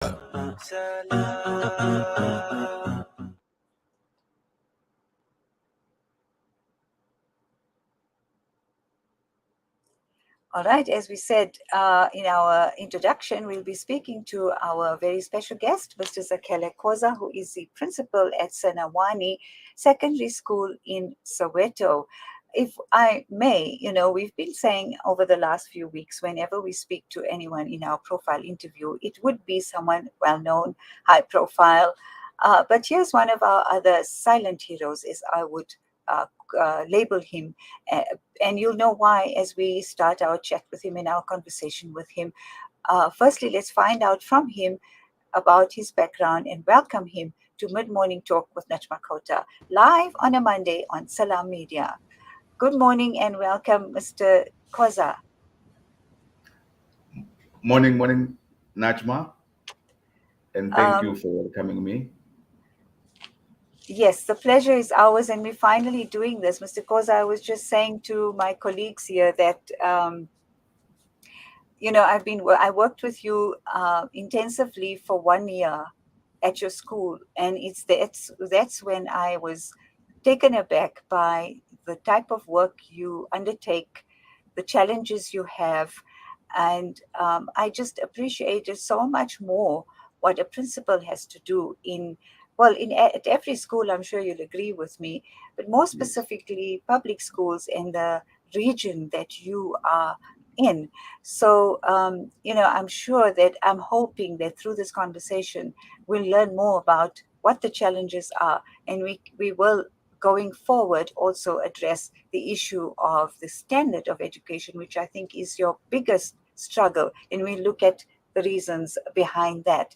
All right, as we said in our introduction, we'll be speaking to our very special guest, Mr. Zakhele Khoza, who is the principal at Senaoane Secondary School in Soweto. If I may, we've been saying over the last few weeks, whenever we speak to anyone in our profile interview, it would be someone well known, high profile. But here's one of our other silent heroes, as I would uh, label him. Uh, and you'll know why as we start our chat with him and our conversation with him. Firstly, let's find out from him about his background and welcome him to Mid Morning Talk with Najma Khota, live on a Monday on Salam Media. Good morning and welcome, Mr. Koza. Morning, Najma, and thank you for welcoming me. Yes, the pleasure is ours, and we're finally doing this. Mr. Koza, I was just saying to my colleagues here that I worked with you intensively for 1 year at your school, and that's when I was taken aback by the type of work you undertake, the challenges you have, and I just appreciated so much more what a principal has to do at every school. I'm sure you'll agree with me, but more Yes. specifically public schools in the region that you are in. So, I'm hoping that through this conversation, we'll learn more about what the challenges are, and we will, going forward, also address the issue of the standard of education, which I think is your biggest struggle, and we look at the reasons behind that.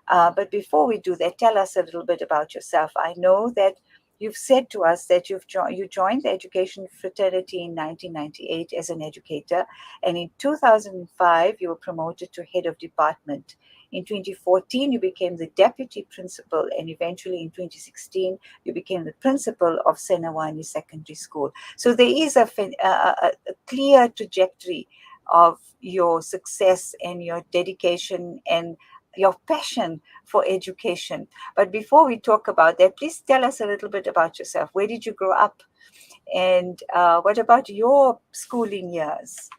But before we do that, tell us a little bit about yourself. I know that you've said to us that you joined the education fraternity in 1998 as an educator, and in 2005 you were promoted to head of department. In 2014 you became the deputy principal, and eventually in 2016 you became the principal of Senaoane Secondary School. So there is a clear trajectory of your success and your dedication and your passion for education. But before we talk about that, please tell us a little bit about yourself. Where did you grow up? And what about your schooling years?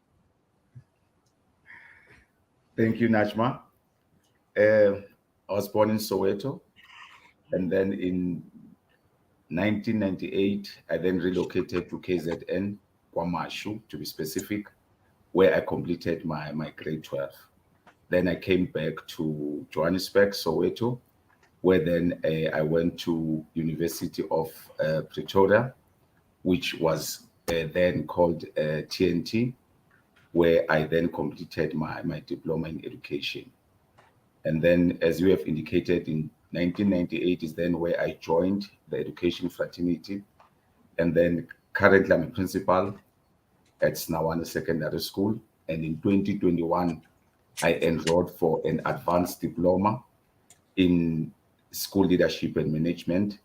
Thank you, Najma. I was born in Soweto, and then in 1998, I then relocated to KZN, Kwamashu, to be specific, where I completed my grade 12. Then I came back to Johannesburg, Soweto, where then I went to University of Pretoria, which was then called TNT, where I then completed my diploma in education. And then, as you have indicated, in 1998 is then where I joined the education fraternity. And then currently I'm a principal at Senaoane Secondary School. And in 2021, I enrolled for an advanced diploma in school leadership and management.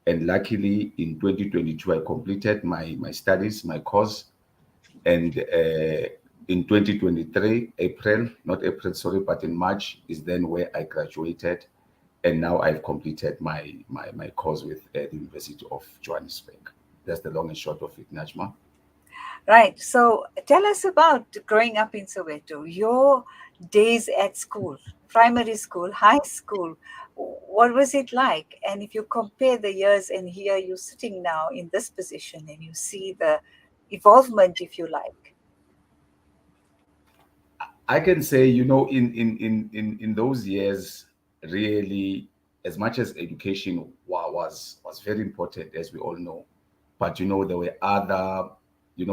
And luckily, in 2022, I completed my studies, my course. And in 2023, not April, sorry, but in March is then where I graduated. And now I've completed my course with the University of Johannesburg. That's the long and short of it, Najma. Right. So tell us about growing up in Soweto, your days at school, primary school, high school. What was it like? And if you compare the years, and here you're sitting now in this position and you see the evolvement, if you like. I can say, in those years, really, as much as education was very important, as we all know, but there were other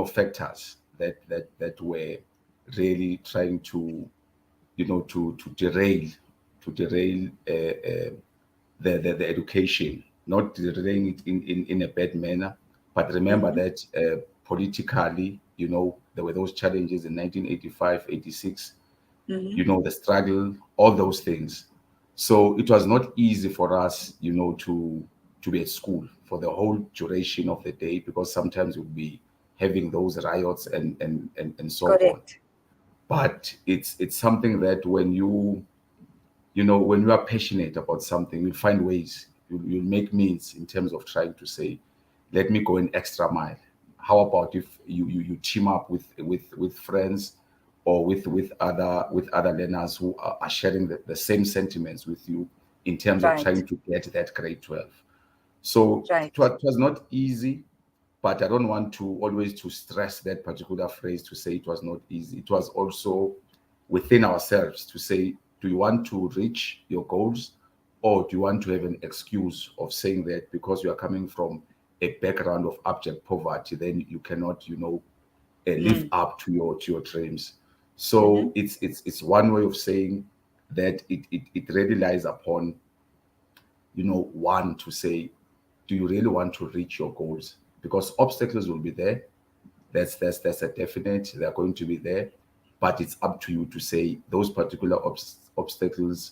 factors that were really trying to to derail the education, not derailing it in a bad manner. But remember Mhm. that politically, there were those challenges in 1985, 86, Mhm. the struggle, all those things. So it was not easy for us, to be at school for the whole duration of the day, because sometimes we'll be having those riots and so on. Correct. But it's something that when you when you are passionate about something, you'll find ways, you'll make means in terms of trying to say, let me go an extra mile. How about if you team up with friends, or with other learners who are sharing the same sentiments with you in terms of Right. trying to get that grade 12. So Right. it was not easy, but I don't want to always to stress that particular phrase to say it was not easy. It was also within ourselves to say, do you want to reach your goals, or do you want to have an excuse of saying that because you are coming from a background of abject poverty, then you cannot, live Mm. up to your dreams. Mm-hmm. So it's one way of saying that it really lies upon, one, to say, do you really want to reach your goals? Because obstacles will be there. That's a definite. They're going to be there, but it's up to you to say those particular obstacles.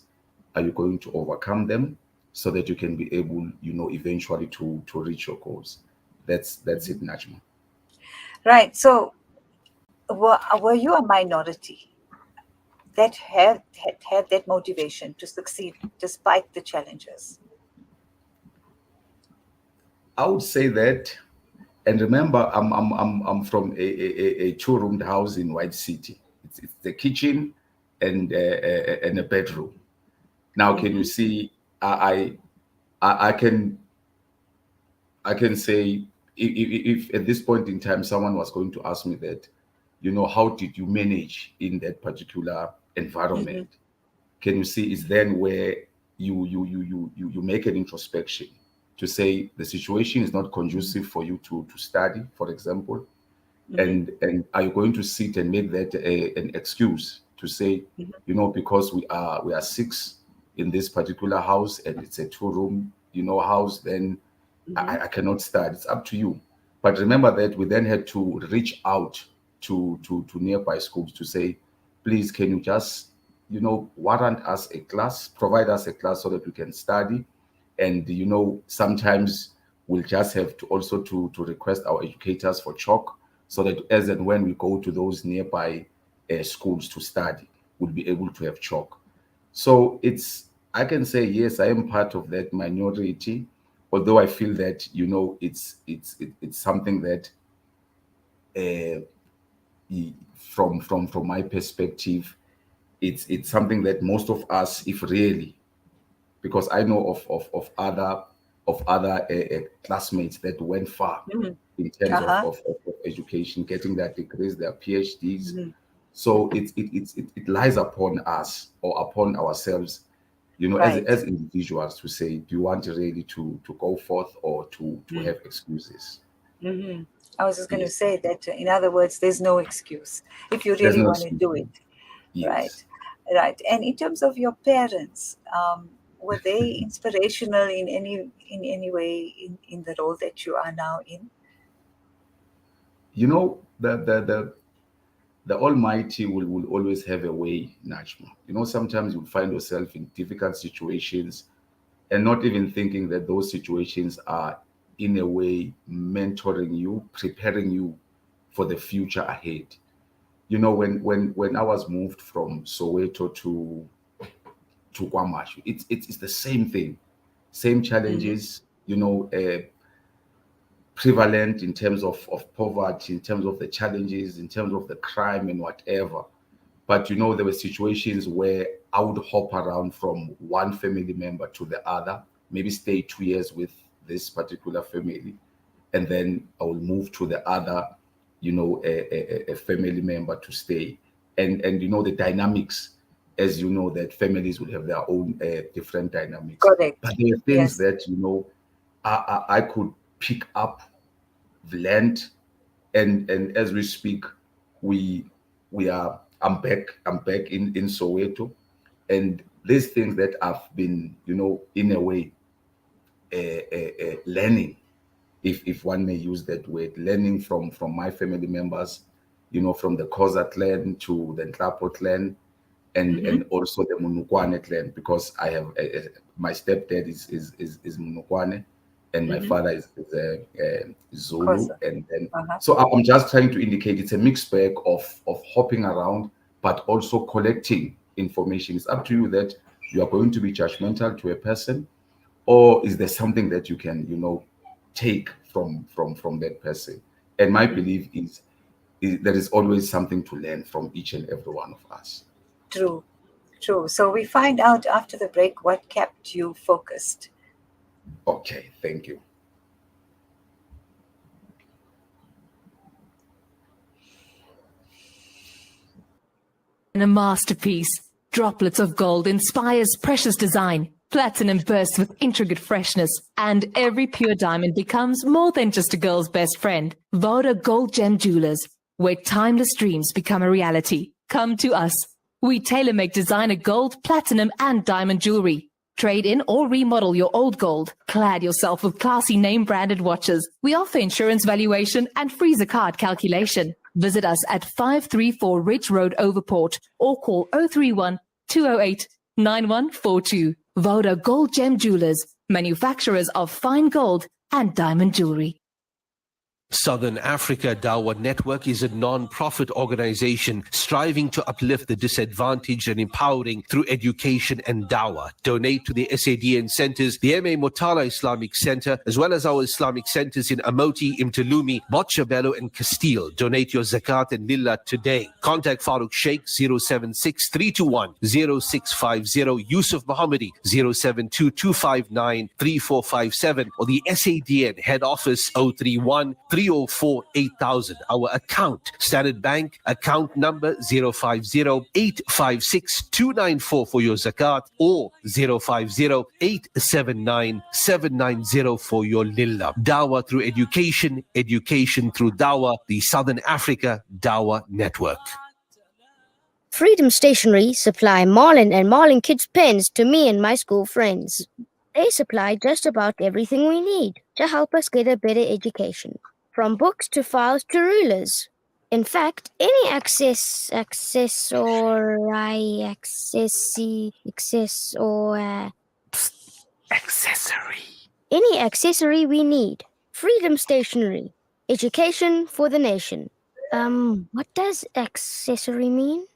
Are you going to overcome them so that you can be able, eventually to reach your goals? That's Mm-hmm. it, Najma. Right. So, were you a minority that had that motivation to succeed despite the challenges? I would say that. And remember, I'm from a two-roomed house in White City. It's the kitchen and a bedroom. Now, can you Mm-hmm. see? I can say, if at this point in time someone was going to ask me that, how did you manage in that particular Mm-hmm. environment? Can you see? Is then where you make an introspection to say the situation is not conducive for you to study, for example, Mm-hmm. and are you going to sit and make that an excuse to say, Mm-hmm. because we are six in this particular house and it's a two-room, house, then Mm-hmm. I cannot start. It's up to you. But remember that we then had to reach out to nearby schools to say, please, can you just, warrant us a class, provide us a class so that we can study. And sometimes we'll just have to also to request our educators for chalk, so that as and when we go to those nearby schools to study, we'll be able to have chalk. So I can say, yes, I am part of that minority, although I feel that, it's something that, uh, from my perspective, it's something that most of us, if really, because I know of other classmates that went far Mm-hmm. in terms of, Uh-huh. of education, getting their degrees, their PhDs. Mm-hmm. So it lies upon us, or upon ourselves, as Right. as individuals, to say, do you want really to go forth, or to have excuses? Mm-hmm. I was just going to Yes, say that, in other words, there's no excuse if you there's really no want to excuse. do it. Right. Yes. Right. And in terms of your parents, were they inspirational in any way in the role that you are now in? The Almighty will always have a way, Najma. Sometimes you find yourself in difficult situations, and not even thinking that those situations are, in a way, mentoring you, preparing you for the future ahead. When I was moved from Soweto to Kwamashu, it's the same thing, same Mm-hmm. challenges, prevalent in terms of poverty, in terms of the challenges, in terms of the crime and whatever. But there were situations where I would hop around from one family member to the other, maybe stay 2 years with this particular family, and then I will move to the other, a family member to stay. And the dynamics, as you know, that families will have their own different dynamics. Correct. But there are things Yes. that, I could pick up, blend, and as we speak, we we are I'm back in Soweto, and these things that I've been, in a way, learning, if one may use that word, learning from my family members, from the Khoza clan to the Nhlapo clan, Mm-hmm. and also the Munukwane clan, because I have my stepdad is Munukwane, and my Mm-hmm. father is Zulu, Koza. and then, Uh-huh. so I'm just trying to indicate it's a mixed bag of hopping around, but also collecting information. It's up to you that you are going to be judgmental to a person, or is there something that you can, take from that person? And my belief is there is always something to learn from each and every one of us. True, true. So we find out after the break what kept you focused. Okay, thank you. And a masterpiece. Droplets of gold inspires precious design. Platinum bursts with intricate freshness, and every pure diamond becomes more than just a girl's best friend. Voda Gold Gem Jewelers, where timeless dreams become a reality. Come to us. We tailor-make designer gold, platinum, and diamond jewelry. Trade in or remodel your old gold. Clad yourself with classy name-branded watches. We offer insurance valuation and free zakat calculation. Visit us at 534 Ridge Road, Overport, or call 031 208 9142. Voda Gold Gem Jewelers, manufacturers of fine gold and diamond jewelry. Southern Africa Dawah Network is a non-profit organization striving to uplift the disadvantaged and empowering through education and dawah. Donate to the SADN centers, the M.A. Motala Islamic Center, as well as our Islamic centers in Amoti, Imtalumi, Botshabelo and Castile. Donate your zakat and lillah today. Contact Farooq Sheikh 076-321-0650, Yusuf Mohammadi 072-259-3457, or the SADN head office 031 304 8000. Our account, Standard Bank, account number 050-856-294 for your zakat, or 050-879-790 for your lillah. Dawah through education, education through dawah, the Southern Africa Dawah Network. Freedom Stationery supply Marlin and Marlin Kids pens to me and my school friends. They supply just about everything we need to help us get a better education. From books to files to rulers. In fact, any any accessory we need. Freedom Stationery. Education for the nation. What does accessory mean?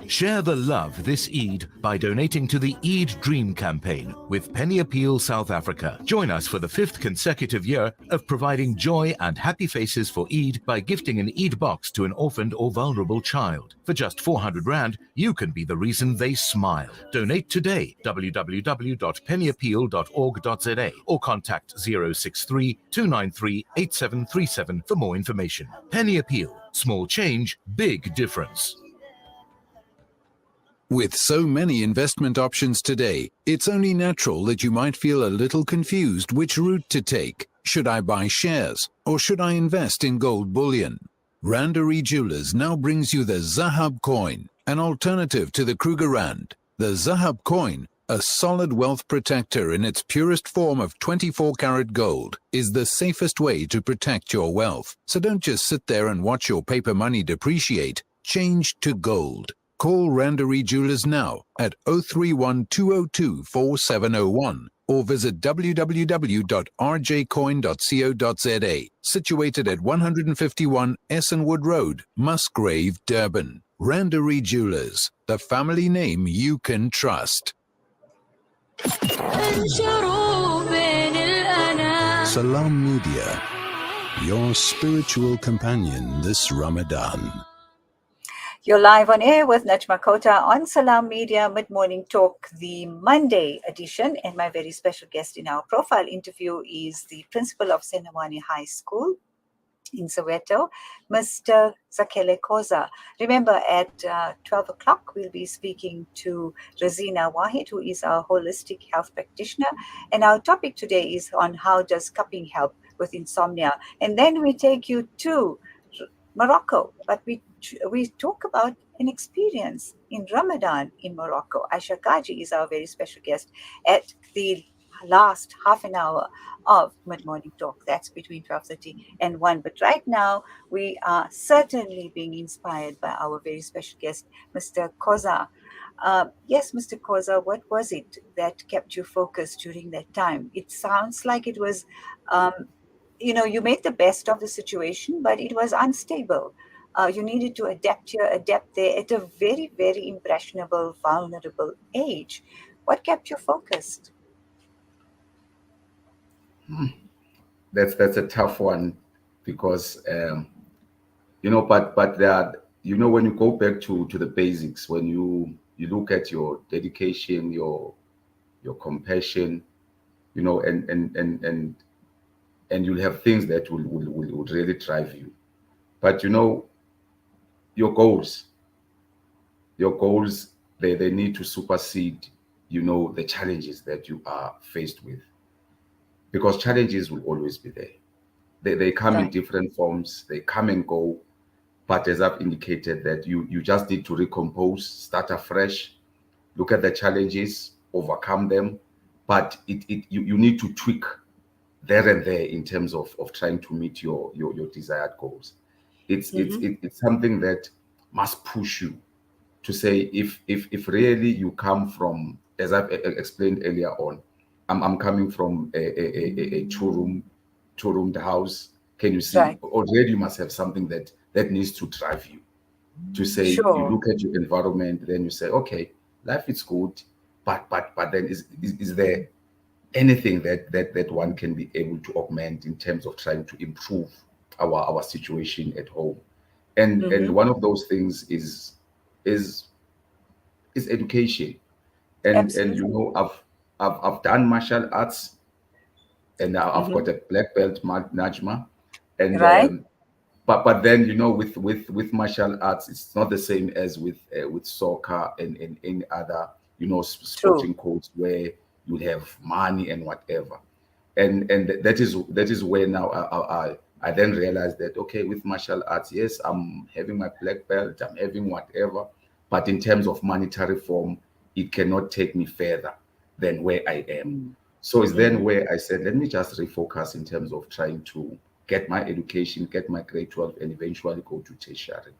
Share the love this Eid by donating to the Eid Dream campaign with Penny Appeal South Africa. Join us for the 5th consecutive year of providing joy and happy faces for Eid by gifting an Eid box to an orphaned or vulnerable child. For just 400 Rand, you can be the reason they smile. Donate today, www.pennyappeal.org.za, or contact 063 293 8737 for more information. Penny Appeal. Small change, big difference. With so many investment options today, it's only natural that you might feel a little confused which route to take. Should I buy shares or should I invest in gold bullion? Randery Jewelers now brings you the Zahab coin, an alternative to the Kruger Rand. The Zahab coin, a solid wealth protector in its purest form of 24-karat gold, is the safest way to protect your wealth. So don't just sit there and watch your paper money depreciate. Change to gold. Call Randery Jewelers now at 031 202 4701 or visit www.rjcoin.co.za, situated at 151 Essenwood Road, Musgrave, Durban. Randery Jewelers, the family name you can trust. Salam Media, your spiritual companion this Ramadan. You're live on air with Najma Khota on Salam Media Mid-Morning Talk, the Monday edition. And my very special guest in our profile interview is the principal of Senaoane High School in Soweto, Mr. Zakhele Khoza. Remember, at 12 o'clock, we'll be speaking to Razina Wahid, who is our holistic health practitioner. And our topic today is on how does cupping help with insomnia. And then we take you to Morocco, but we talk about an experience in Ramadan in Morocco. Aisha Kaji is our very special guest at the last half an hour of Mid-Morning Talk. That's between 12:30 and 1. But right now, we are certainly being inspired by our very special guest, Mr. Khoza. Yes, Mr. Khoza, what was it that kept you focused during that time? It sounds like it was, you made the best of the situation, but it was unstable. You needed to adapt here, adapt there at a very, very impressionable, vulnerable age. What kept you focused? That's a tough one because but there are, when you go back to the basics, when you look at your dedication, your compassion, and you'll have things that will really drive you. But your goals, your goals, they need to supersede, the challenges that you are faced with, because challenges will always be there. They come in Right. different forms, they come and go. But as I've indicated, that you just need to recompose, start afresh, look at the challenges, overcome them. But you need to tweak there and there in terms of trying to meet your desired goals. It's something that must push you to say, if really you come from, as I've explained earlier on, I'm coming from a two-roomed house. Can you see Right. already you must have something that needs to drive you to say, you Sure. look at your environment, then you say, okay, life is good, but then is there anything that one can be able to augment in terms of trying to improve our situation at home? And Mm-hmm. one of those things is is education. And Absolutely. I've done martial arts, and I've Mm-hmm. got a black belt, Najma. And Right. but then, with martial arts, it's not the same as with soccer and any other, True. sporting codes where you have money and whatever. And that is where now I then realized that, okay, with martial arts, yes, I'm having my black belt, I'm having whatever, but in terms of monetary form, it cannot take me further than where I am. So it's then Mm-hmm. where I said, let me just refocus in terms of trying to get my education, get my grade 12, and eventually go to tertiary.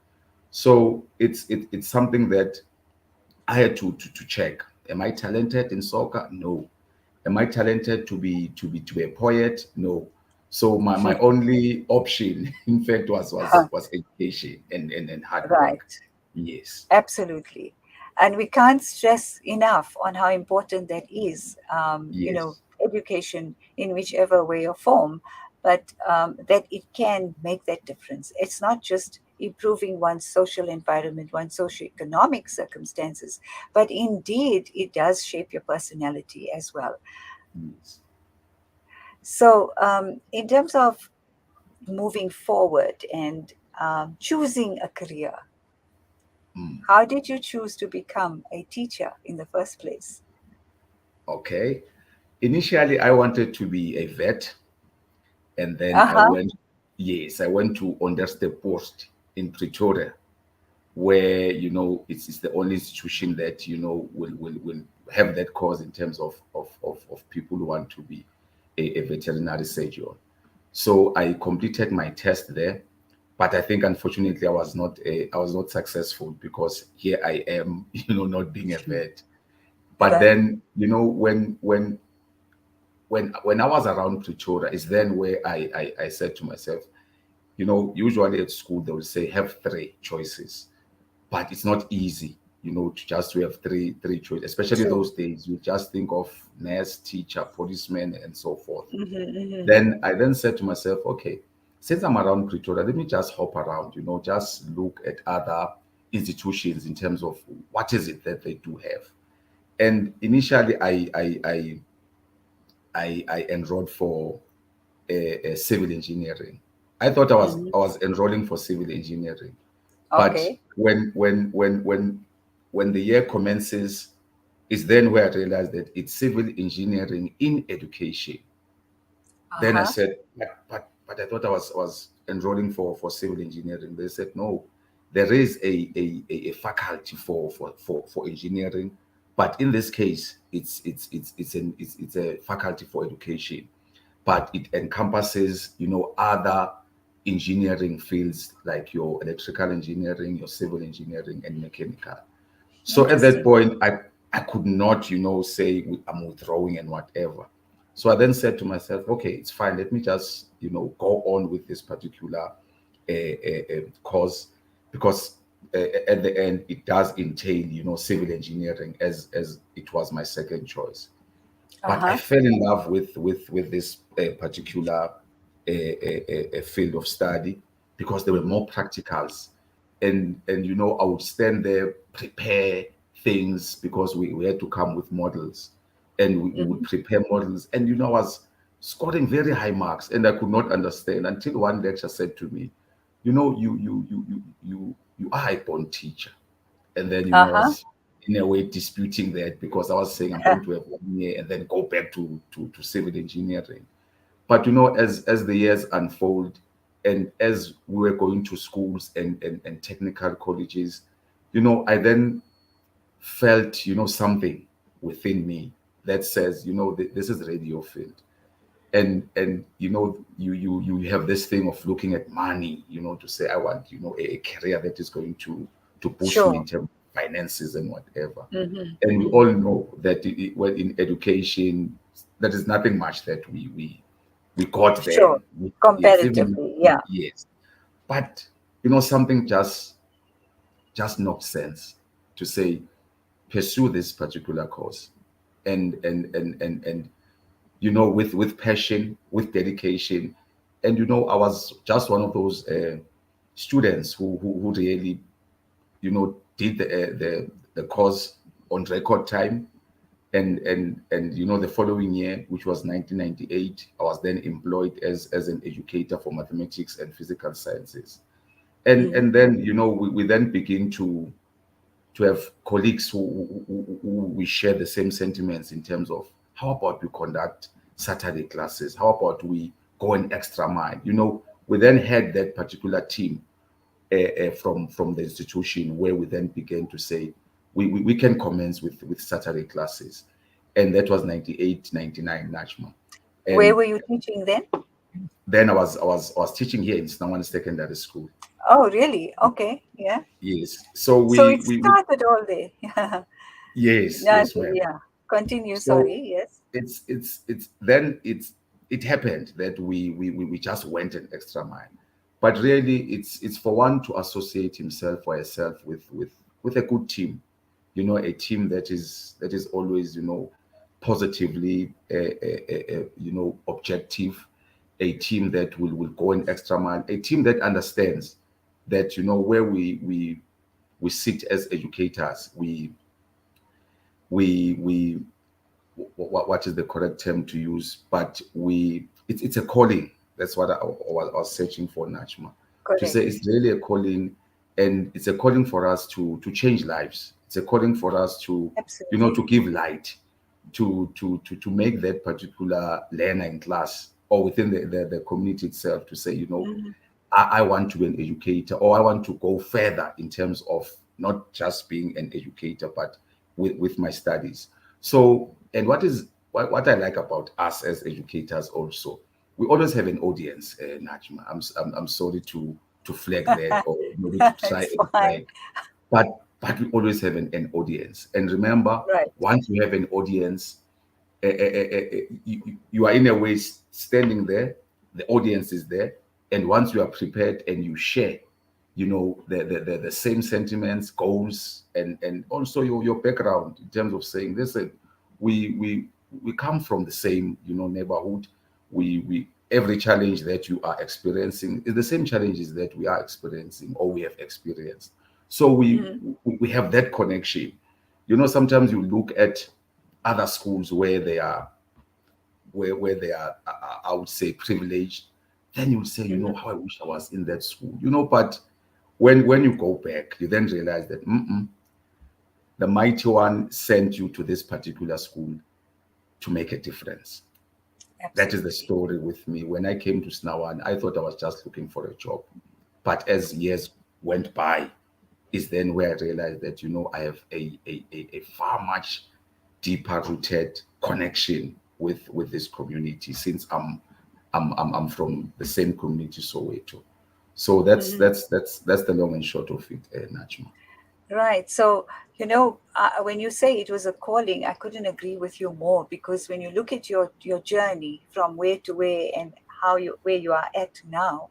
So it's something that I had to check. Am I talented in soccer? No. Am I talented to be a poet? No. So my only option, in fact, was education and hard work. Right. Yes. Absolutely. And we can't stress enough on how important that is, Yes. education in whichever way or form, but that it can make that difference. It's not just improving one's social environment, one's socioeconomic circumstances, but indeed it does shape your personality as well. Yes. So, in terms of moving forward and choosing a career, Mm. how did you choose to become a teacher in the first place? Okay. Initially, I wanted to be a vet, and then I Uh-huh. went. Yes, I went to Onderstepoort in Pretoria, where it's the only institution that will have that course in terms of people who want to be a veterinary surgeon. So I completed my test there, but I think unfortunately I was not successful, because here I am, not being a vet. But Right. then, when I was around Pretoria, is then where I said to myself, usually at school they will say have three choices, but it's not easy, to have three choices, especially True. those days. You just think of nurse, teacher, policeman, and so forth. Mm-hmm. Then I then said to myself, okay, since I'm around Pretoria, let me just hop around, just look at other institutions in terms of what is it that they do have. And initially, I enrolled for a civil engineering. I thought I was Mm-hmm. I was enrolling for civil engineering, but Okay. when the year commences, is then where I realized that it's civil engineering in education. Then I Uh-huh. said, but I thought I was enrolling for civil engineering. They said, no, there is a faculty for engineering, but in this case, it's a faculty for education, but it encompasses, other engineering fields like your electrical engineering, your civil engineering, and mechanical. So at that Interesting. point, I could not, say I'm withdrawing and whatever. So I then said to myself, okay, it's fine. Let me just, go on with this particular course. because at the end it does entail, civil engineering as it was my second choice. But I fell in love with this particular field of study because there were more practicals, and I would stand there, prepare things because we had to come with models, and we would prepare models, and I was scoring very high marks, and I could not understand until one lecturer said to me, you are a born teacher. And then I was in a way disputing that because I was saying I'm going to have 1 year and then go back to civil engineering. But as the years unfold, and as we were going to schools and technical colleges, I then felt something within me that says, this is radio field. And you have this thing of looking at money, to say I want a career that is going to push me in terms of finances and whatever. And we all know that well, in education there is nothing much that we got there. Sure. Yes, Comparatively, yeah. Yes, but something just knocked sense to say pursue this particular course, and with passion, with dedication. And I was just one of those students who really did the course on record time, and the following year, which was 1998, I was then employed as an educator for mathematics and physical sciences. And then we then begin to have colleagues who we share the same sentiments in terms of how about we conduct Saturday classes? How about we go an extra mile? We then had that particular team from the institution where we then began to say we can commence with Saturday classes. And that was 98, 99, Najma. And where were you teaching then? then I was teaching here in Senaoane Secondary School. Oh, really? Okay, yeah. Yes. So So it started all day. yes, Yeah, yes, ma'am. yeah. Continue. So Sorry. Yes. it happened that we just went an extra mile. But really it's for one to associate himself or herself with a good team, a team that is always positively objective, a team that will go an extra mile, a team that understands that where we sit as educators, what is the correct term to use, but it's a calling. That's what I was searching for, Najma. Correct. To say it's really a calling, and it's a calling for us to change lives. It's a calling for us to Absolutely. to give light, to make that particular learner in class or within the community itself to say, I want to be an educator, or I want to go further in terms of not just being an educator, but with my studies. So, and what I like about us as educators also, we always have an audience, Najma. I'm sorry to flag that, or maybe to try It's and fine. flag, but we always have an audience. And remember, Right. once you have an audience, you are in a way standing there, the audience is there, and once you are prepared and you share the same sentiments, goals, and also your background in terms of saying, listen, we come from the same neighborhood. We every challenge that you are experiencing is the same challenges that we are experiencing or we have experienced. So we have that connection. Sometimes you look at other schools where they are I would say privileged, then you'll say, how I wish I was in that school. But when you go back, you then realize that the mighty one sent you to this particular school to make a difference. Absolutely. That is the story with me. When I came to Senaoane, I thought I was just looking for a job. But as years went by, is then where I realized that, I have a far much deeper rooted connection with this community, since I'm from the same community, Soweto. So that's the long and short of it, Najma. Right. So, when you say it was a calling, I couldn't agree with you more, because when you look at your journey from where to where and where you are at now,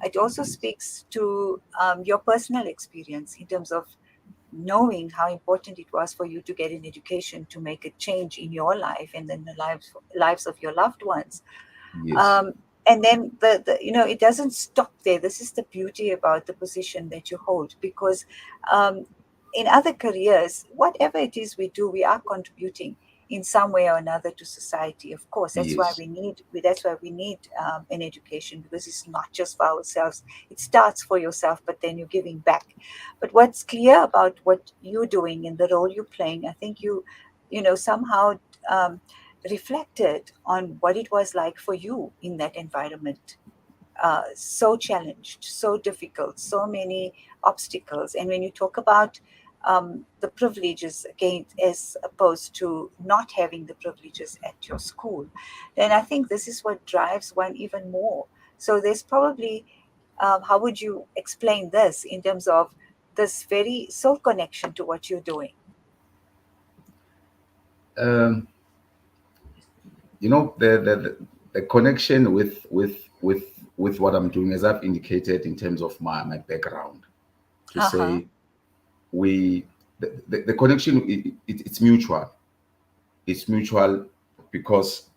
it also speaks to your personal experience in terms of knowing how important it was for you to get an education to make a change in your life and then the lives of your loved ones. Yes. And then it doesn't stop there. This is the beauty about the position that you hold, because in other careers, whatever it is we do, we are contributing in some way or another to society. Of course, that's why Yes. we need an education, because it's not just for ourselves. It starts for yourself, but then you're giving back. But what's clear about what you're doing and the role you're playing, I think you somehow reflected on what it was like for you in that environment. So challenged, so difficult, so many obstacles. And when you talk about the privileges again, as opposed to not having the privileges at your school, then I think this is what drives one even more. So there's probably, how would you explain this in terms of this very soul connection to what you're doing? Um, the connection with what I'm doing, as I've indicated in terms of my background, to Uh-huh. say the connection, it's mutual. It's mutual because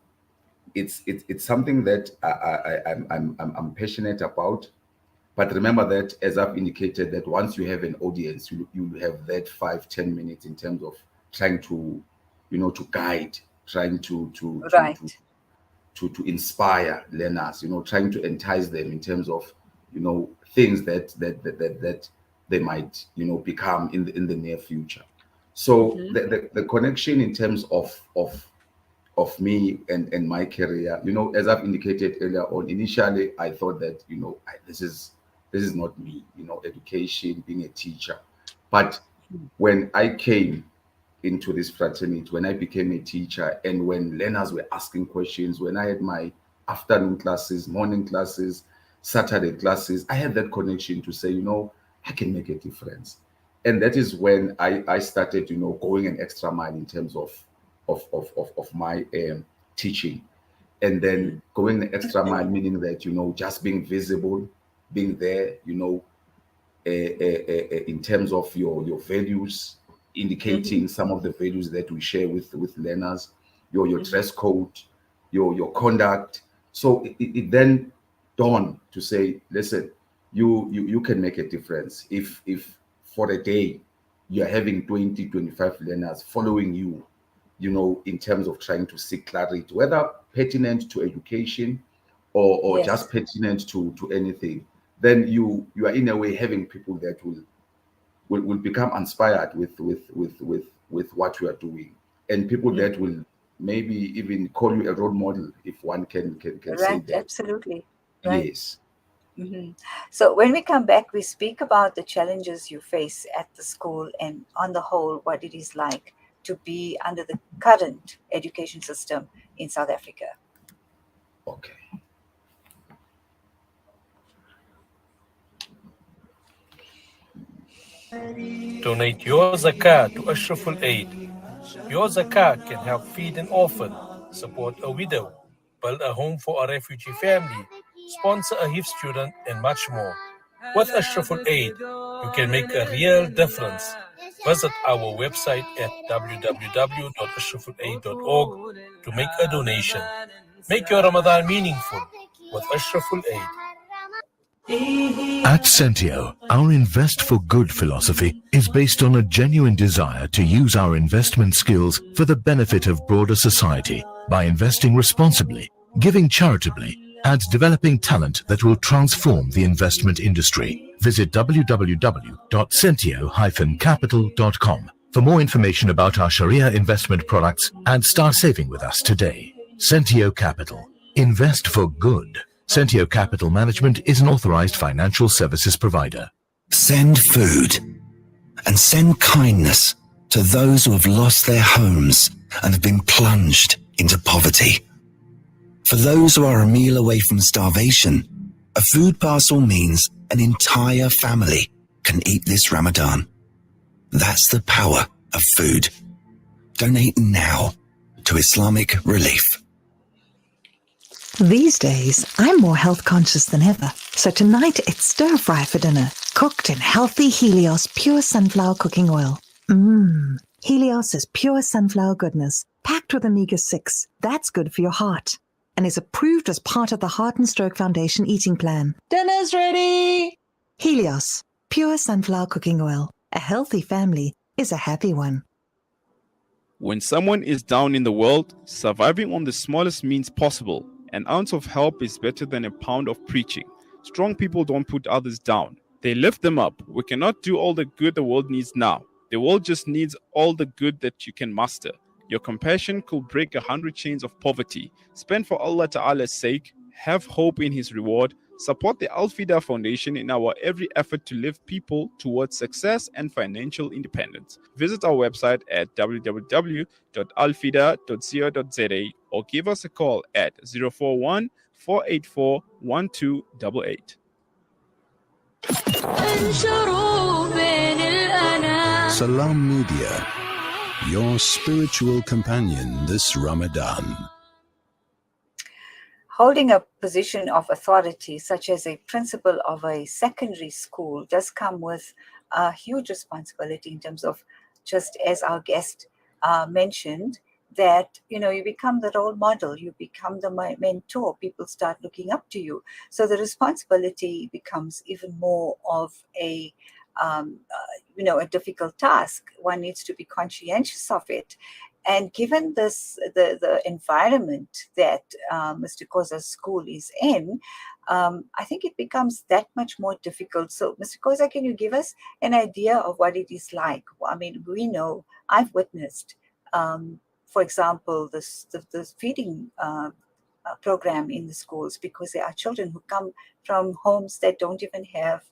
it's something that I'm passionate about. But remember that, as I've indicated, that once you have an audience, you have that 5-10 minutes in terms of trying to, to guide, trying Right. to inspire learners, trying to entice them in terms of, things that they might, become in the near future. So Mm-hmm. the connection in terms of me and my career, as I've indicated earlier on, initially I thought that, this is not me, education, being a teacher. But when I came into this fraternity, when I became a teacher, and when learners were asking questions, when I had my afternoon classes, morning classes, Saturday classes, I had that connection to say, I can make a difference. And that is when I started, going an extra mile in terms of my teaching. And then going the extra mile, meaning that, just being visible, being there, in terms of your values, Mm-hmm. indicating some of the values that we share with learners, your Mm-hmm. dress code, your conduct. So it then dawned to say, listen, you can make a difference if for a day you're having 20-25 learners following you, in terms of trying to seek clarity, whether pertinent to education or just Yes. pertinent to anything. Then you are in a way having people that will become inspired with what you are doing, and people that Mm-hmm. will maybe even call you a role model, if one can say Right. that. Absolutely. Right. Yes. Hmm. So when we come back, we speak about the challenges you face at the school and, on the whole, what it is like to be under the current education system in South Africa. Okay. Donate your zakah to Ashraful Aid. Your zakah can help feed an orphan, support a widow, build a home for a refugee family, sponsor a HIF student, and much more. With Ashraful Aid, you can make a real difference. Visit our website at www.ashrafulaid.org to make a donation. Make your Ramadan meaningful with Ashraful Aid. At Centio, our Invest for Good philosophy is based on a genuine desire to use our investment skills for the benefit of broader society by investing responsibly, giving charitably, and developing talent that will transform the investment industry. Visit www.centio-capital.com for more information about our Sharia investment products and start saving with us today. Centio Capital. Invest for good. Centio Capital Management is an authorized financial services provider. Send food and send kindness to those who have lost their homes and have been plunged into poverty. For those who are a meal away from starvation, a food parcel means an entire family can eat this Ramadan. That's the power of food. Donate now to Islamic Relief. These days, I'm more health conscious than ever. So tonight it's stir fry for dinner, cooked in healthy Helios pure sunflower cooking oil. Helios is pure sunflower goodness, packed with omega-6. That's good for your heart. And is approved as part of the Heart and Stroke Foundation eating plan. Dinner's ready! Helios, pure sunflower cooking oil. A healthy family is a happy one. When someone is down in the world, surviving on the smallest means possible, an ounce of help is better than a pound of preaching. Strong people don't put others down. They lift them up. We cannot do all the good the world needs now. The world just needs all the good that you can muster. Your compassion could break 100 chains of poverty. Spend for Allah Ta'ala's sake. Have hope in His reward. Support the Al-Fida Foundation in our every effort to lift people towards success and financial independence. Visit our website at www.alfida.co.za or give us a call at 041 484 1288. Salam Media, your spiritual companion this Ramadan. Holding a position of authority, such as a principal of a secondary school, does come with a huge responsibility in terms of, just as our guest mentioned, that, you become the role model, you become the mentor, people start looking up to you. So the responsibility becomes even more of a difficult task. One needs to be conscientious of it. And given this, the environment that Mr. Khoza's school is in, I think it becomes that much more difficult. So, Mr. Khoza, can you give us an idea of what it is like? I mean, we know, I've witnessed, for example, the feeding program in the schools, because there are children who come from homes that don't even have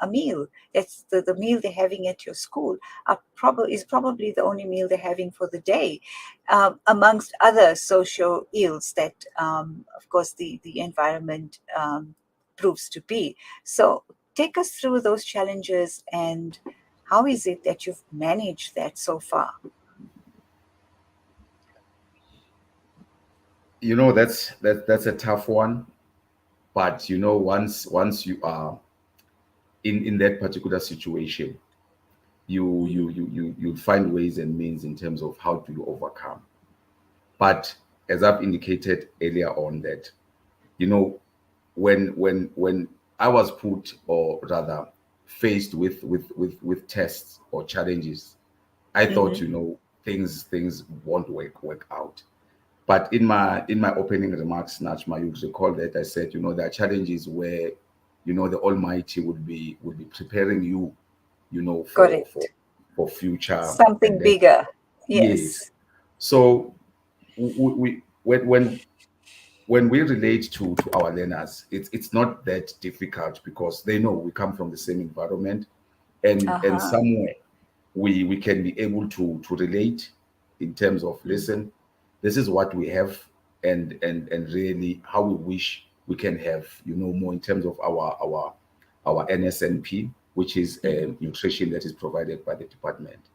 a meal. That's the meal they're having at your school is probably the only meal they're having for the day, amongst other social ills that, of course, the environment proves to be. So take us through those challenges, and how is it that you've managed that so far? That's a tough one, but once you are in that particular situation, you find ways and means in terms of how do you overcome. But as I've indicated earlier on, that when I was put, or rather faced with tests or challenges, I thought things won't work out. But in my opening remarks, Najma, you recall that I said, there are challenges where the Almighty would be preparing you, for future, something bigger. Yes. So when we relate to our learners, it's not that difficult, because they know we come from the same environment, and somewhere we can be able to relate in terms of, listen, this is what we have, and really how we wish we can have, more in terms of our NSNP, which is nutrition that is provided by the department.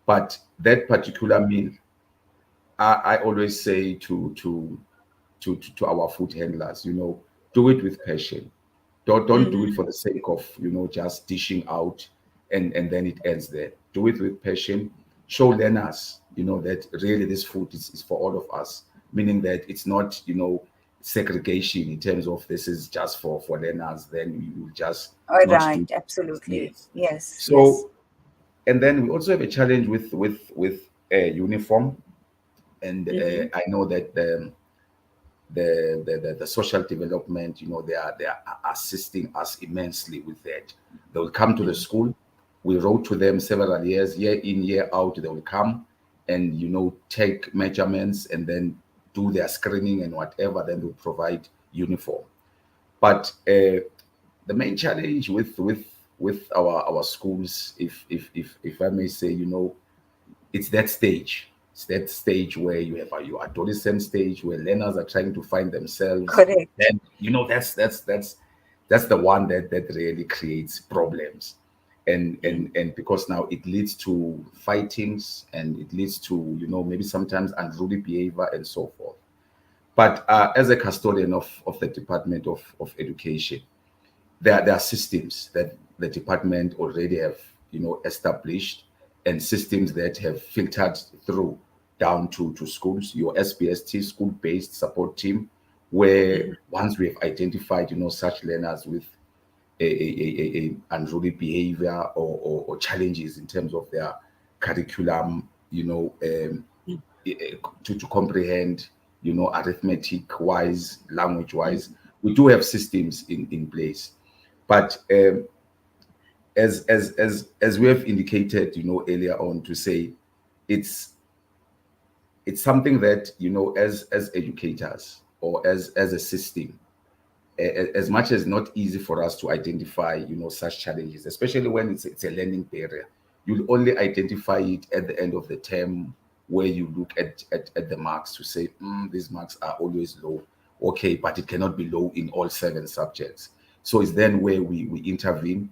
But that particular meal, I always say to our food handlers, do it with passion. Don't do it for the sake of just dishing out and then it ends there. Do it with passion. Show learners that really this food is for all of us, meaning that it's not segregation in terms of this is just for learners, then you just right, absolutely. Yes. So and then we also have a challenge with uniform, and I know that the social development, they are assisting us immensely with that. They will come to the school. We wrote to them several years, year in, year out. They will come and take measurements and then do their screening and whatever. Then they'll provide uniform. But the main challenge with our schools, if I may say, it's that stage. It's that stage where you have your adolescent stage, where learners are trying to find themselves. Correct. And that's the one that really creates problems. And because now it leads to fightings, and it leads to maybe sometimes unruly behavior and so forth. But as a custodian of the Department of Education, there are systems that the department already have, established, and systems that have filtered through down to schools, your SBST, school-based support team, where once we have identified, such learners with a unruly behavior or challenges in terms of their curriculum, to comprehend, arithmetic wise, language wise, we do have systems in place. But as we have indicated, earlier on, to say it's something that, as educators or as a system, as much as not easy for us to identify, such challenges, especially when it's a learning barrier. You'll only identify it at the end of the term, where you look at the marks to say, these marks are always low. Okay, but it cannot be low in all 7 subjects. So it's then where we intervene,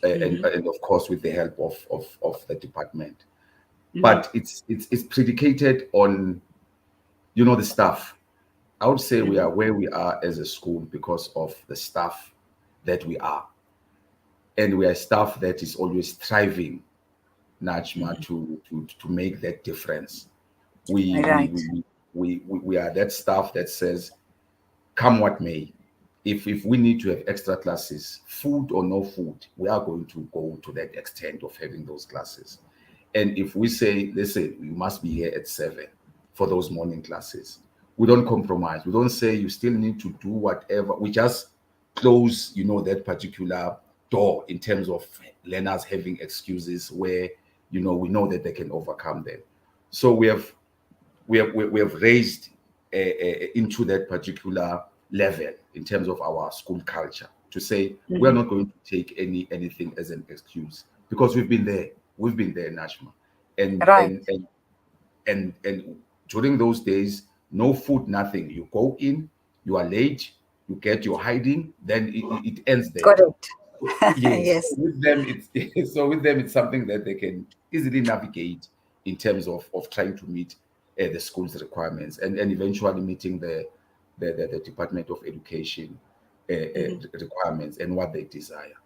and of course with the help of the department. But it's predicated on, the staff. I would say we are where we are as a school because of the staff that we are. And we are staff that is always striving, Najma, to make that difference. We are that staff that says, come what may, if we need to have extra classes, food or no food, we are going to go to that extent of having those classes. And if we say, listen, you must be here at 7 for those morning classes, we don't compromise. We don't say you still need to do whatever. We just close, that particular door in terms of learners having excuses where, we know that they can overcome them. So we have raised into that particular level in terms of our school culture to say we're not going to take anything as an excuse, because we've been there, Najma, and during those days, no food, nothing. You go in, you are late, you get your hiding, then it ends there. Got it. Yes. Yes. With them, it's something that they can easily navigate in terms of trying to meet the school's requirements and eventually meeting the Department of Education requirements and what they desire.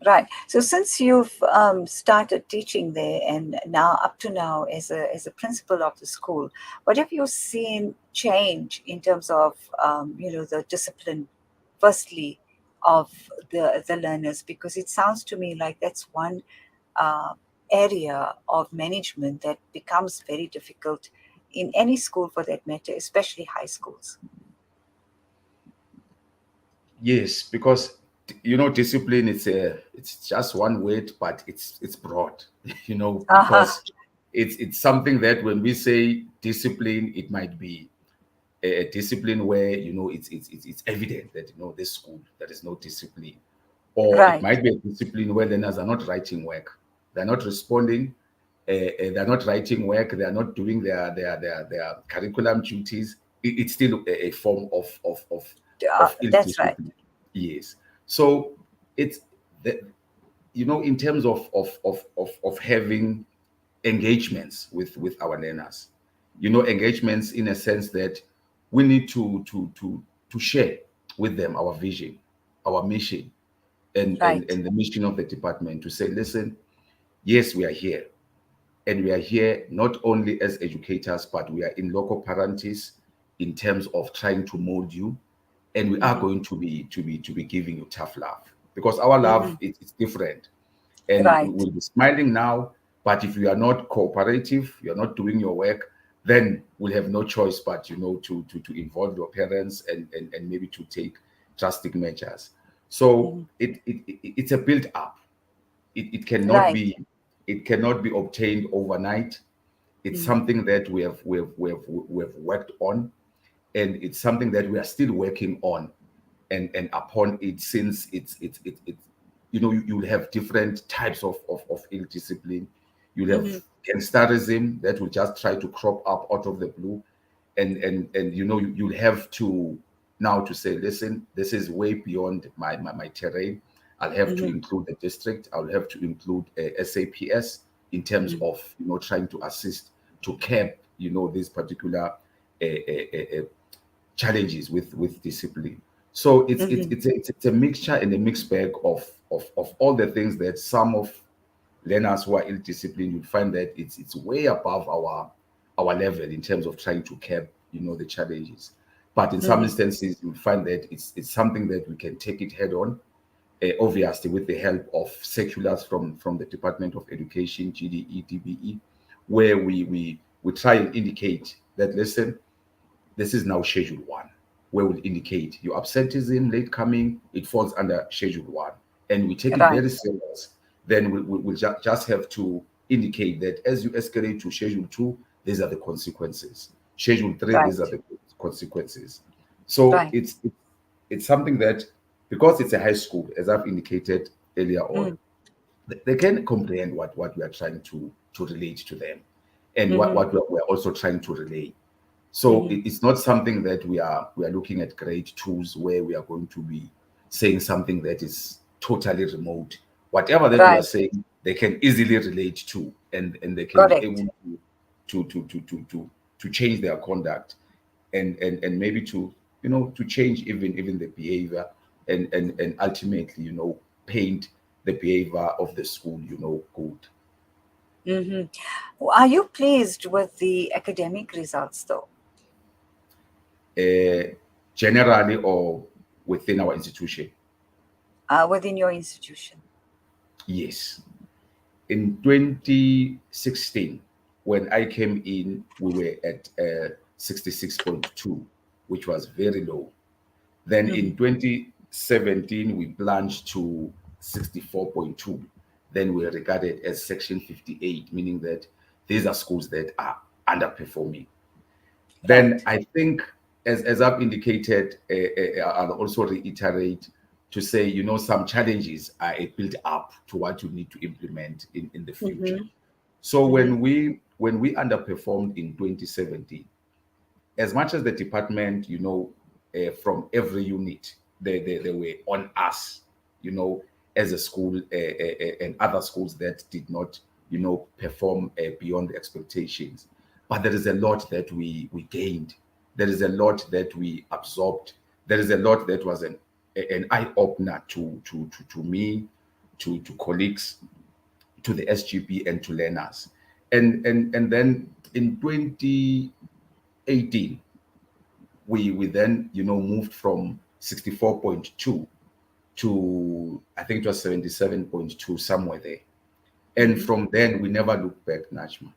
Right. So since you've started teaching there, and now up to now as a principal of the school, what have you seen change in terms of the discipline, firstly, of the learners? Because it sounds to me like that's one area of management that becomes very difficult in any school for that matter, especially high schools. Yes, because discipline, it's just one word, but it's broad, because it's something that when we say discipline, it might be a discipline where it's evident that this school there is no discipline, or Right. it might be a discipline where learners are not writing work, they're not responding, they're not writing work, they are not doing their curriculum duties. It's still a form of ill That's right. discipline. Yes. So it's in terms of having engagements with our learners, engagements in a sense that we need to share with them our vision, our mission, and the mission of the department, to say, listen, yes, we are here, and we are here not only as educators, but we are in local parentis in terms of trying to mold you, and we are going to be giving you tough love, because our love is different, and we'll be smiling now, but if you are not cooperative, you are not doing your work, then we'll have no choice but to involve your parents and maybe to take drastic measures. So it's a build up. It cannot be obtained overnight. It's something that we have worked on, and it's something that we are still working on and upon it, since it's you'll have different types of ill discipline. You'll have gangsterism that will just try to crop up out of the blue, and you'll have to now to say, listen, this is way beyond my terrain. I'll have to include the district. I'll have to include SAPS in terms of trying to assist to curb this particular challenges with discipline. So it's a mixture and a mixed bag of all the things that some of learners who are ill-disciplined, you find that it's way above our level in terms of trying to cap, the challenges. But in some instances, you find that it's something that we can take it head on, obviously with the help of circulars from the Department of Education, GDE, DBE, where we try and indicate that, listen, this is now Schedule 1, where we'll indicate your absenteeism, late coming, it falls under Schedule 1. And we take it very serious. Then we'll just have to indicate that as you escalate to Schedule 2, these are the consequences. Schedule 3, these are the consequences. So it's something that, because it's a high school, as I've indicated earlier on, they can comprehend what we are trying to relate to them, and what we're also trying to relay. So it's not something that we are looking at grade 2s where we are going to be saying something that is totally remote. Whatever that we are saying, they can easily relate to, and they can be able to change their conduct, and maybe to change even the behavior, and ultimately paint the behavior of the school good. Are you pleased with the academic results though? Generally, or within our institution? Within your institution. Yes. In 2016, when I came in, we were at 66.2, which was very low. Then in 2017, we plunged to 64.2. Then we are regarded as Section 58, meaning that these are schools that are underperforming. Then I think, as I've indicated, I'll also reiterate to say, some challenges are built up to what you need to implement in the future. So when we underperformed in 2017, as much as the department, from every unit, they were on us, as a school, and other schools that did not, perform beyond the expectations. But there is a lot that we gained. There is a lot that we absorbed. There is a lot that was an eye-opener to me, to colleagues, to the SGP, and to learners. And then in 2018, we then moved from 64.2 to, I think it was 77.2, somewhere there. And from then we never looked back, Najma.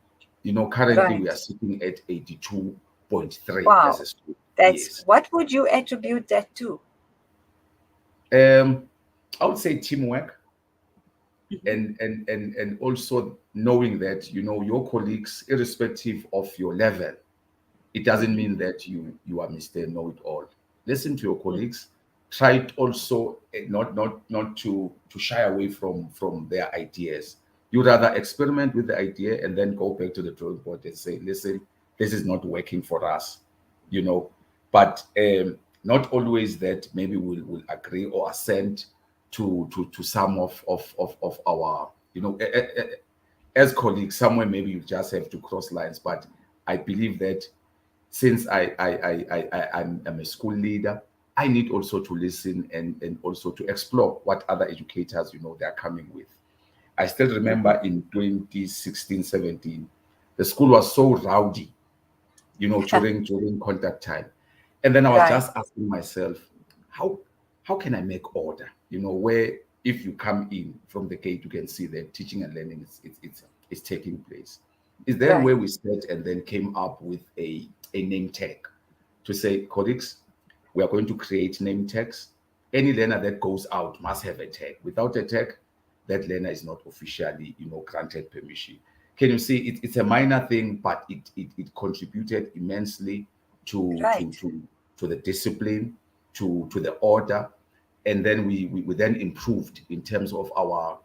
Currently we are sitting at 82.3 as a school. That's what would you attribute that to? I would say teamwork, and also knowing that your colleagues, irrespective of your level, it doesn't mean that you are Mr. Know-it-all. Listen to your colleagues. Try also not to shy away from their ideas. You rather experiment with the idea and then go back to the drawing board and say, listen, this is not working for us, But not always that maybe we'll agree or assent to some of our, as colleagues. Somewhere maybe you just have to cross lines. But I believe that since I'm a school leader, I need also to listen and also to explore what other educators, they're coming with. I still remember in 2016-17, the school was so rowdy, during contact time. And then I was just asking myself, how can I make order? Where if you come in from the gate, you can see that teaching and learning is taking place. Is there where we sat and then came up with a name tag to say, colleagues, we are going to create name tags. Any learner that goes out must have a tag. Without a tag, that learner is not officially, granted permission. Can you see? It's a minor thing, but it contributed immensely to the discipline, to the order, and then we then improved in terms of our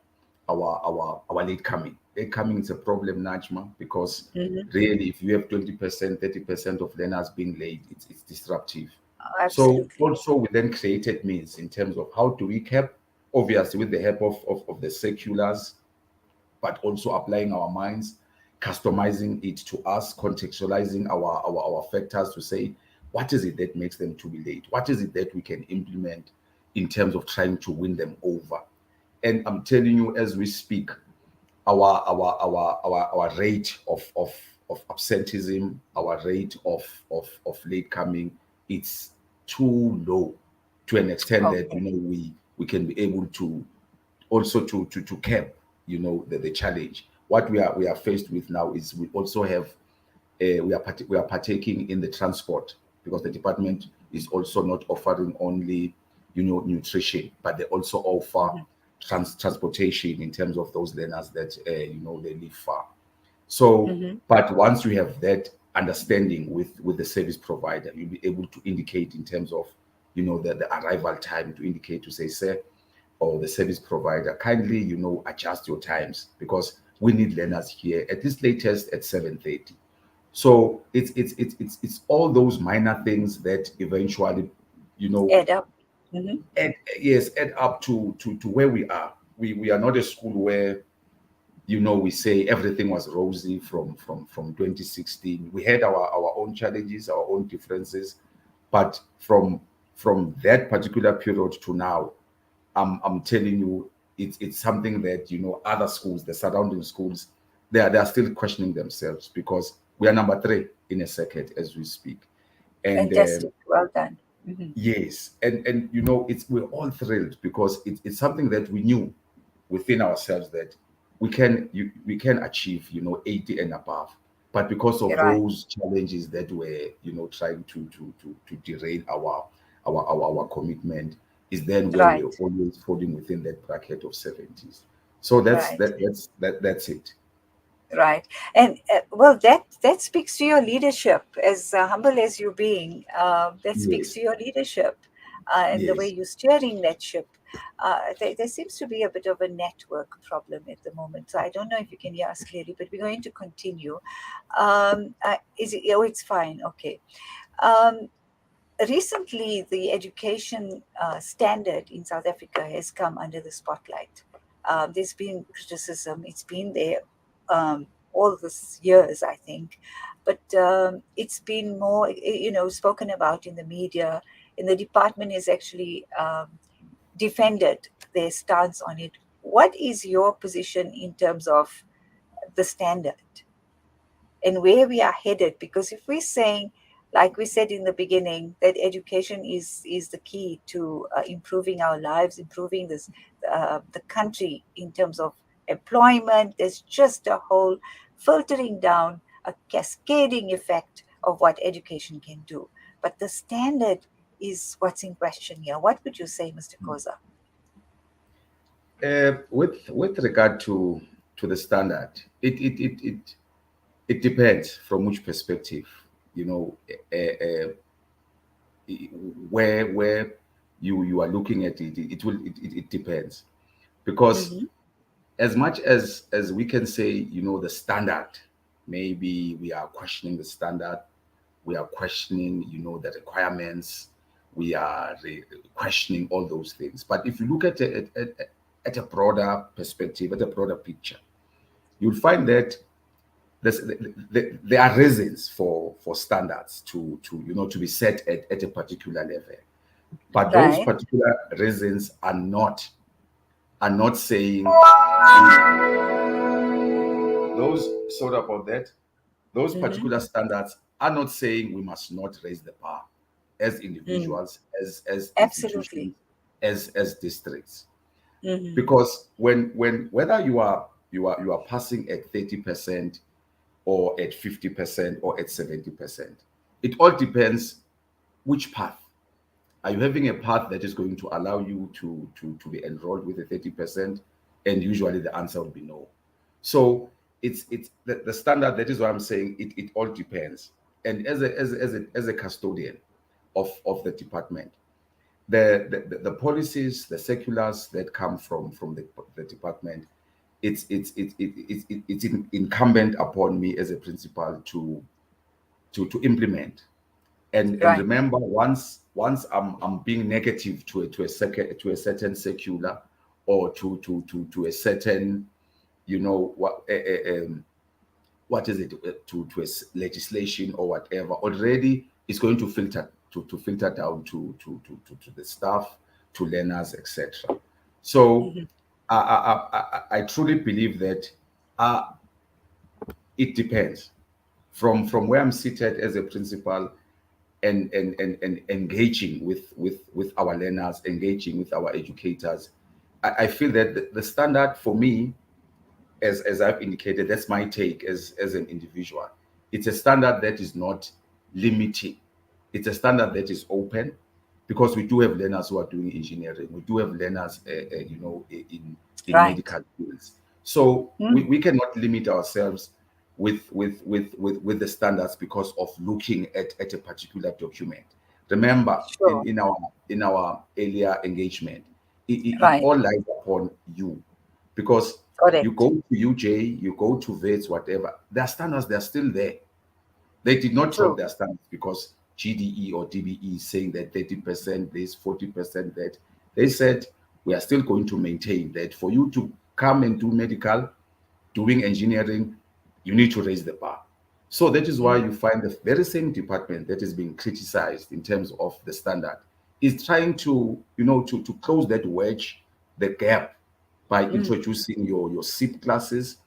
late coming. Late coming is a problem, Najma, because really, if you have 20%, 30% of learners being late, it's disruptive. Absolutely. So also we then created means in terms of how do we cap, obviously with the help of the circulars, but also applying our minds, customizing it to us, contextualizing our factors to say, what is it that makes them to be late? What is it that we can implement in terms of trying to win them over? And I'm telling you, as we speak, our rate of absenteeism, our rate of late coming, it's too low to an extent that we can be able to also to cap the challenge. What we are faced with now is we also have we are partaking in the transport, because the department is also not offering only nutrition, but they also offer transportation in terms of those learners that they live far. So but once you have that understanding with the service provider, you'll be able to indicate in terms of the arrival time, to indicate to say, sir, or the service provider, kindly adjust your times, because we need learners here at this latest at 7:30. So it's all those minor things that eventually add up. add up to where we are. We are not a school where we say everything was rosy from 2016. We had our own challenges, our own differences, but from that particular period to now, I'm telling you, it's something that other schools, the surrounding schools, they are still questioning themselves, because we are number 3 in a circuit as we speak. And Fantastic, well done. yes, and we're all thrilled, because it's something that we knew within ourselves that we can achieve 80 and above, but because of those challenges that were trying to derail our commitment, is then when we're always falling within that bracket of 70s. So that's it. Right. And well, that speaks to your leadership. As humble as you being, that speaks to your leadership and the way you're steering that ship. There seems to be a bit of a network problem at the moment. So I don't know if you can hear us clearly, but we're going to continue. Is it? Oh, it's fine. Okay. Recently, the education standard in South Africa has come under the spotlight. There's been criticism. It's been there all these years, I think, but it's been more, spoken about in the media, and the department has actually defended their stance on it. What is your position in terms of the standard and where we are headed? Because if we're saying, like we said in the beginning, that education is the key to improving our lives, improving the country in terms of employment, there's just a whole filtering down, a cascading effect of what education can do. But the standard is what's in question here. What would you say, Mr. Khoza? With regard to the standard, it depends from which perspective, where you are looking at it. It depends, because as much as we can say, the standard, maybe we are questioning the standard, we are questioning, the requirements, we are questioning all those things. But if you look at a broader perspective, at a broader picture, you'll find that there are reasons for standards to be set at a particular level. But those particular reasons are not saying those particular standards are not saying we must not raise the bar as individuals, as institutions, as districts. Because when whether you are passing at 30% or at 50% or at 70%, it all depends which path. Are you having a path that is going to allow you to be enrolled with a 30%? And usually the answer will be no. So it's the standard. That is why I'm saying it all depends. And as a custodian of the department, the policies, the circulars that come from the department, it's incumbent upon me as a principal to implement. And remember, once I'm being negative to a certain circular, or to a certain, what is it, to a legislation or whatever, already is going to filter to filter down to the staff, to learners, etc. So I truly believe that it depends. From where I'm seated as a principal, and engaging with our learners, engaging with our educators, I feel that the standard for me, as I've indicated, that's my take as an individual. It's a standard that is not limiting. It's a standard that is open, because we do have learners who are doing engineering. We do have learners, in Right. medical fields. So Mm. we cannot limit ourselves with the standards because of looking at a particular document. Remember, Sure. in our earlier engagement, it Right. all lies upon you, because you Correct. go to UJ, you go to VETS, whatever, their standards, they're still there. They did not drop True. their standards because GDE or DBE is saying that 30% this, 40% that. They said, we are still going to maintain that for you to come and do medical, doing engineering, you need to raise the bar. So that is why Mm. you find the very same department that is being criticized in terms of the standard is trying to, to close that wedge, the gap, by Mm. introducing your SIP classes,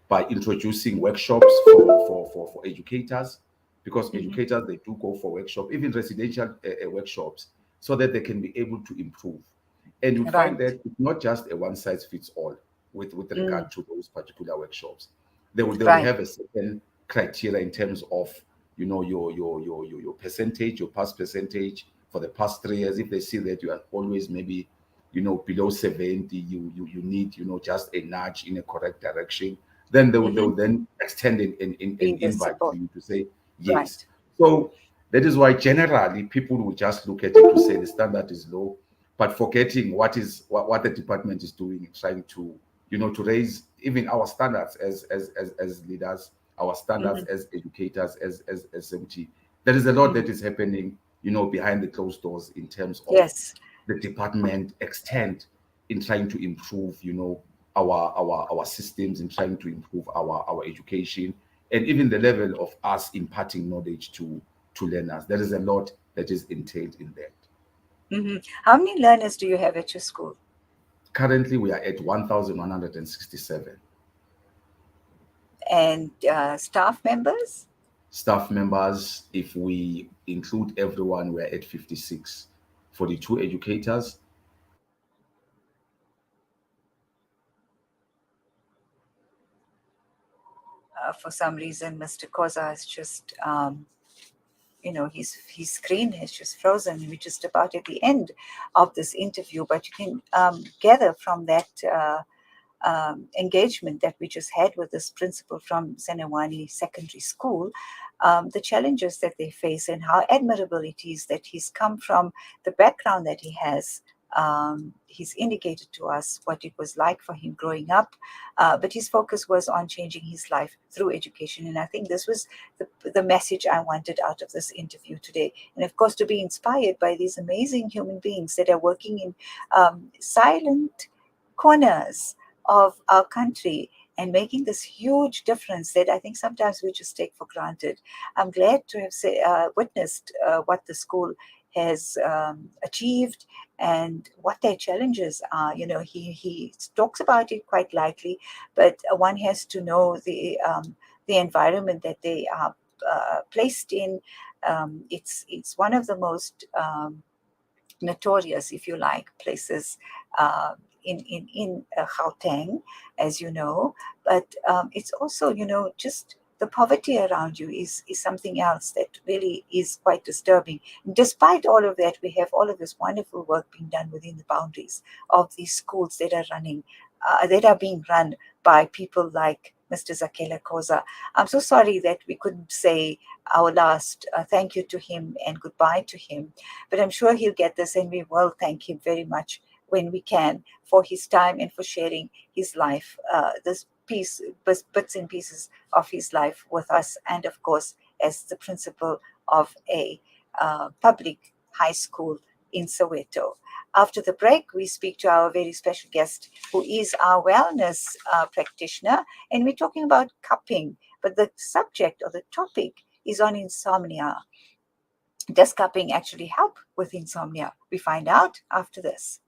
by introducing workshops for educators, because Mhm. educators, they do go for workshop, even residential workshops, so that they can be able to improve. And you find Right. that it's not just a one size fits all with Mm. regard to those particular workshops. They will Right. have a certain criteria in terms of, your percentage, your past percentage for the past 3 years. If they see that you are always maybe, below 70, you need, just a nudge in a correct direction, then they will Mhm. then extend an Be the invite to support. you to say yes. Right. So that is why generally people will just look at it to say the standard is low, but forgetting what the department is doing in trying to, to raise even our standards as leaders, our standards Mhm. as educators, as SMT. There is a lot Mhm. that is happening, behind the closed doors in terms of Yes. the department extent in trying to improve, our systems, in trying to improve our education, and even the level of us imparting knowledge to learners. There is a lot that is entailed in that. Mhm. How many learners do you have at your school? Currently, we are at 1,167 And staff members? staff members. If we include everyone, we're at 56. For the two educators, For some reason, Mr. Koza has just, his screen has just frozen. We're just about at the end of this interview, but you can gather from that engagement that we just had with this principal from Senaoane Secondary School, the challenges that they face and how admirable it is that he's come from the background that he has. He's indicated to us what it was like for him growing up, but his focus was on changing his life through education. And I think this was the message I wanted out of this interview today. And of course, to be inspired by these amazing human beings that are working in silent corners of our country and making this huge difference that I think sometimes we just take for granted. I'm glad to have witnessed what the school has achieved and what their challenges are. He talks about it quite lightly, but one has to know the environment that they are placed in. It's one of the most notorious, if you like, places in Gauteng, as you know. But it's also, just the poverty around you is something else that really is quite disturbing. Despite all of that, we have all of this wonderful work being done within the boundaries of these schools that are being run by people like Mr. Zakhele Khoza. I'm so sorry that we couldn't say our last thank you to him and goodbye to him, but I'm sure he'll get this, and we will thank him very much when we can for his time and for sharing his life, bits and pieces of his life with us, and of course, as the principal of a public high school in Soweto. After the break, we speak to our very special guest, who is our wellness practitioner, and we're talking about cupping, but the subject or the topic is on insomnia. Does cupping actually help with insomnia? We find out after this.